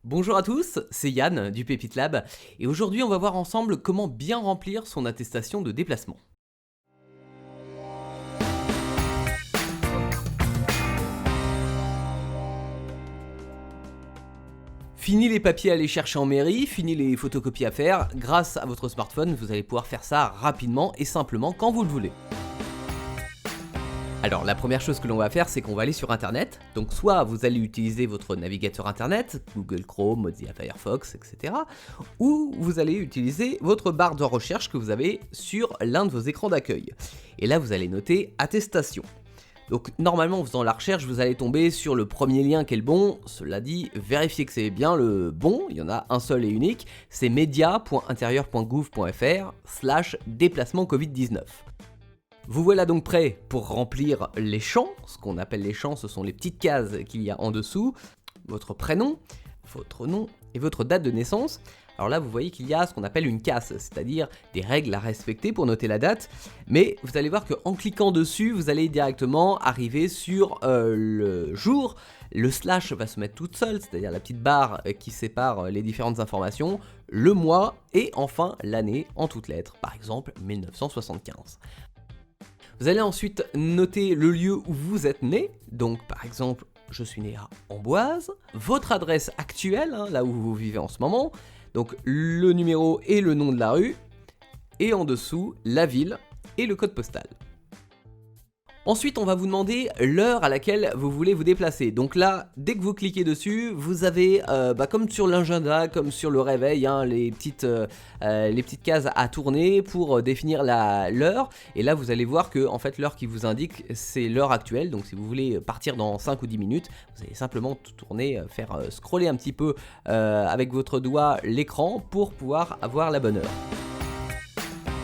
Bonjour à tous, c'est Yann du Pépite Lab et aujourd'hui on va voir ensemble comment bien remplir son attestation de déplacement. Fini les papiers à aller chercher en mairie, fini les photocopies à faire, grâce à votre smartphone vous allez pouvoir faire ça rapidement et simplement quand vous le voulez. Alors la première chose que l'on va faire c'est qu'on va aller sur internet, donc soit vous allez utiliser votre navigateur internet, Google Chrome, Mozilla Firefox, etc. Ou vous allez utiliser votre barre de recherche que vous avez sur l'un de vos écrans d'accueil. Et là vous allez noter attestation. Donc normalement en faisant la recherche vous allez tomber sur le premier lien qui est le bon, cela dit vérifiez que c'est bien le bon, il y en a un seul et unique, c'est media.intérieur.gouv.fr/déplacement Covid-19. Vous voilà donc prêt pour remplir les champs, ce qu'on appelle les champs, ce sont les petites cases qu'il y a en dessous, votre prénom, votre nom et votre date de naissance. Alors là vous voyez qu'il y a ce qu'on appelle une casse, c'est-à-dire des règles à respecter pour noter la date, mais vous allez voir qu'en cliquant dessus, vous allez directement arriver sur le jour, le slash va se mettre toute seule, c'est-à-dire la petite barre qui sépare les différentes informations, le mois et enfin l'année en toutes lettres, par exemple 1975. Vous allez ensuite noter le lieu où vous êtes né, donc par exemple je suis né à Amboise, votre adresse actuelle, là où vous vivez en ce moment, donc le numéro et le nom de la rue, et en dessous la ville et le code postal. Ensuite, on va vous demander l'heure à laquelle vous voulez vous déplacer. Donc là, dès que vous cliquez dessus, vous avez, comme sur l'agenda, comme sur le réveil, les petites cases à tourner pour définir l'heure. Et là, vous allez voir que en fait, l'heure qui vous indique, c'est l'heure actuelle. Donc si vous voulez partir dans 5 ou 10 minutes, vous allez simplement tourner, faire scroller un petit peu avec votre doigt l'écran pour pouvoir avoir la bonne heure.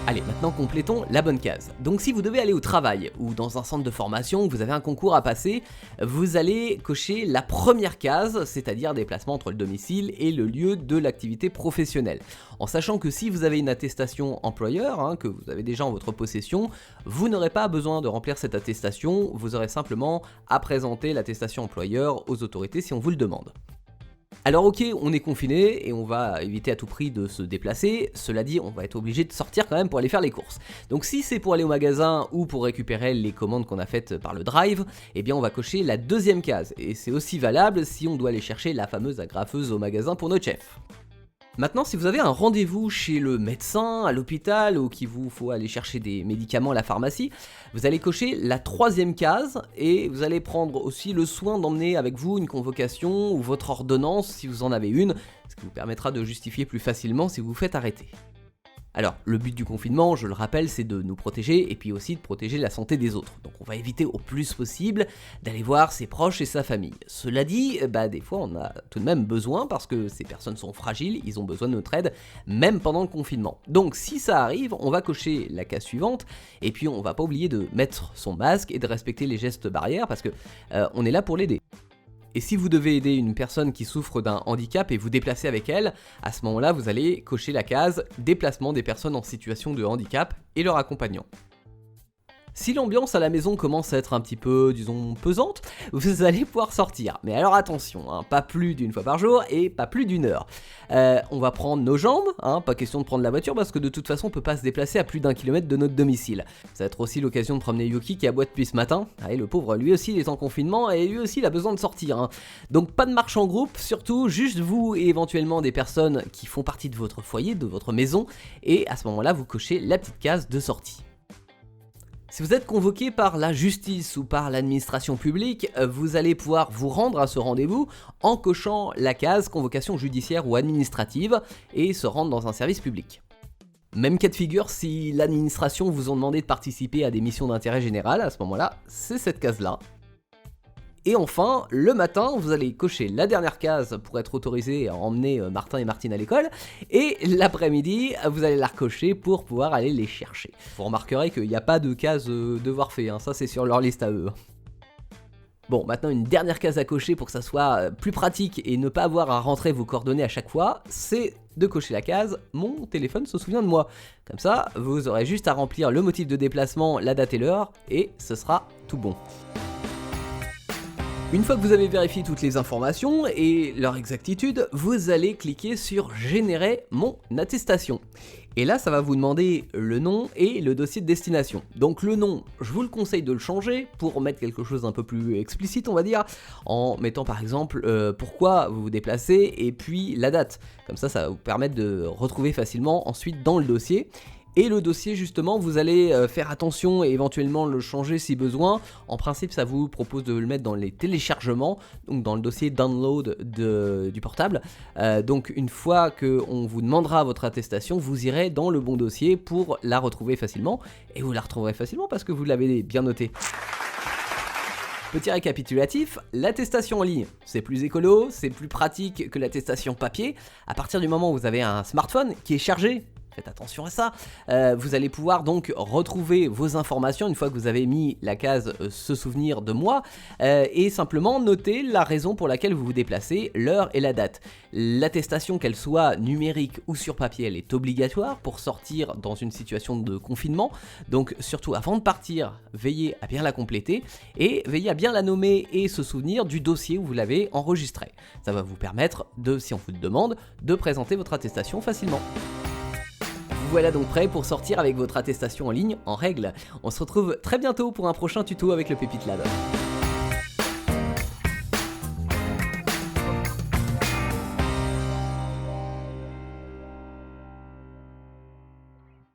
Allez, maintenant complétons la bonne case. Donc si vous devez aller au travail ou dans un centre de formation, vous avez un concours à passer, vous allez cocher la première case, c'est-à-dire déplacement entre le domicile et le lieu de l'activité professionnelle. En sachant que si vous avez une attestation employeur, que vous avez déjà en votre possession, vous n'aurez pas besoin de remplir cette attestation, vous aurez simplement à présenter l'attestation employeur aux autorités si on vous le demande. Alors ok, on est confiné et on va éviter à tout prix de se déplacer, cela dit on va être obligé de sortir quand même pour aller faire les courses. Donc si c'est pour aller au magasin ou pour récupérer les commandes qu'on a faites par le drive, eh bien on va cocher la deuxième case, et c'est aussi valable si on doit aller chercher la fameuse agrafeuse au magasin pour notre chef. Maintenant, si vous avez un rendez-vous chez le médecin, à l'hôpital, ou qu'il vous faut aller chercher des médicaments à la pharmacie, vous allez cocher la troisième case et vous allez prendre aussi le soin d'emmener avec vous une convocation ou votre ordonnance si vous en avez une, ce qui vous permettra de justifier plus facilement si vous vous faites arrêter. Alors, le but du confinement, je le rappelle, c'est de nous protéger et puis aussi de protéger la santé des autres. Donc on va éviter au plus possible d'aller voir ses proches et sa famille. Cela dit, des fois on a tout de même besoin parce que ces personnes sont fragiles, ils ont besoin de notre aide, même pendant le confinement. Donc si ça arrive, on va cocher la case suivante et puis on va pas oublier de mettre son masque et de respecter les gestes barrières parce que on est là pour l'aider. Et si vous devez aider une personne qui souffre d'un handicap et vous déplacer avec elle, à ce moment-là, vous allez cocher la case « Déplacement des personnes en situation de handicap et leur accompagnant ». Si l'ambiance à la maison commence à être un petit peu, disons, pesante, vous allez pouvoir sortir. Mais alors attention, pas plus d'une fois par jour et pas plus d'une heure. On va prendre nos jambes, pas question de prendre la voiture parce que de toute façon on peut pas se déplacer à plus d'1 kilomètre de notre domicile. Ça va être aussi l'occasion de promener Yuki qui aboie depuis ce matin. Et le pauvre, lui aussi il est en confinement et lui aussi il a besoin de sortir. Donc pas de marche en groupe, surtout juste vous et éventuellement des personnes qui font partie de votre foyer, de votre maison. Et à ce moment-là, vous cochez la petite case de sortie. Si vous êtes convoqué par la justice ou par l'administration publique, vous allez pouvoir vous rendre à ce rendez-vous en cochant la case convocation judiciaire ou administrative et se rendre dans un service public. Même cas de figure si l'administration vous ont demandé de participer à des missions d'intérêt général, à ce moment-là, c'est cette case-là. Et enfin, le matin, vous allez cocher la dernière case pour être autorisé à emmener Martin et Martine à l'école, et l'après-midi, vous allez la recocher pour pouvoir aller les chercher. Vous remarquerez qu'il n'y a pas de case devoir fait, ça c'est sur leur liste à eux. Bon, maintenant une dernière case à cocher pour que ça soit plus pratique et ne pas avoir à rentrer vos coordonnées à chaque fois, c'est de cocher la case « Mon téléphone se souvient de moi ». Comme ça, vous aurez juste à remplir le motif de déplacement, la date et l'heure, et ce sera tout bon. Une fois que vous avez vérifié toutes les informations et leur exactitude, vous allez cliquer sur générer mon attestation. Et là, ça va vous demander le nom et le dossier de destination. Donc le nom, je vous le conseille de le changer pour mettre quelque chose d'un peu plus explicite, on va dire, en mettant par exemple pourquoi vous vous déplacez et puis la date. Comme ça va vous permettre de retrouver facilement ensuite dans le dossier. Et le dossier justement, vous allez faire attention et éventuellement le changer si besoin. En principe, ça vous propose de le mettre dans les téléchargements, donc dans le dossier download du portable. Donc une fois qu'on vous demandera votre attestation, vous irez dans le bon dossier pour la retrouver facilement. Et vous la retrouverez facilement parce que vous l'avez bien noté. Petit récapitulatif, l'attestation en ligne, c'est plus écolo, c'est plus pratique que l'attestation papier. À partir du moment où vous avez un smartphone qui est chargé, faites attention à ça, vous allez pouvoir donc retrouver vos informations une fois que vous avez mis la case se souvenir de moi et simplement noter la raison pour laquelle vous vous déplacez, l'heure et la date. L'attestation, qu'elle soit numérique ou sur papier, elle est obligatoire pour sortir dans une situation de confinement, donc surtout avant de partir, veillez à bien la compléter et veillez à bien la nommer et se souvenir du dossier où vous l'avez enregistré. Ça va vous permettre de, si on vous le demande, de présenter votre attestation facilement. Voilà donc prêt pour sortir avec votre attestation en ligne en règle. On se retrouve très bientôt pour un prochain tuto avec le Pépite Lab.